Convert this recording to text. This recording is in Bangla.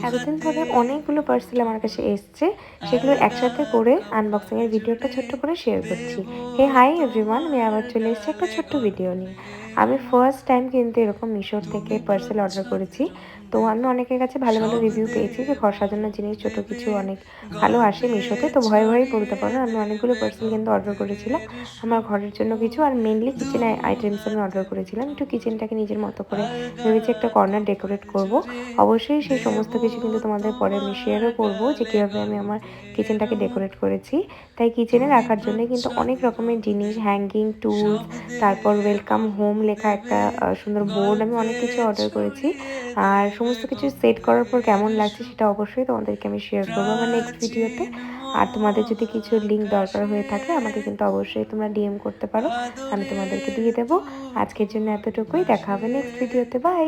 এতদিন ধরে অনেকগুলো পার্সেল আমার কাছে এসছে, সেগুলো একসাথে করে আনবক্সিং এর ভিডিও একটা ছোট্ট করে শেয়ার করছি। হে হাই এভরিওয়ান, আমি আবার চলে এসেছি একটা ছোট্ট ভিডিও নিয়ে। আমি ফার্স্ট টাইম কিন্তু এরকম মিশোর থেকে পার্সেল অর্ডার করেছি। তো আমি অনেকের কাছে ভালো ভালো রিভিউ পেয়েছি যে ঘর সাজানোর জিনিস ছোট কিছু অনেক ভালো আসে মিশোতে। তো ভয়ে ভয়েই বলতে পারো আমি অনেকগুলো পার্সেল কিন্তু অর্ডার করেছিলাম আমার ঘরের জন্য কিছু, আর মেনলি কিচেন আইটেমস আমি অর্ডার করেছিলাম। একটু কিচেনটাকে নিজের মতো করে ভেবেছি একটা কর্নার ডেকোরেট করব। অবশ্যই সেই সমস্ত কিছু কিন্তু তোমাদের পরে আমি শেয়ারও করবো যে কীভাবে আমি আমার কিচেনটাকে ডেকোরেট করেছি। তাই কিচেনে রাখার জন্য কিন্তু অনেক রকমের জিনিস, হ্যাঙ্গিং টুলস, তারপর ওয়েলকাম হোম লেখা একটা সুন্দর বোর্ড, আমি অনেক কিছু অর্ডার করেছি। আর সমস্ত কিছু সেট করার পর কেমন লাগছে সেটা অবশ্যই তোমাদেরকে আমি শেয়ার করবো আমার নেক্সট ভিডিওতে। আর তোমাদের যদি কিছু লিঙ্ক দরকার হয়ে থাকে আমাকে কিন্তু অবশ্যই তোমরা ডিএম করতে পারো, আমি তোমাদেরকে দিয়ে দেবো। আজকের জন্য এতটুকুই, দেখা হবে নেক্সট ভিডিওতে। বাই।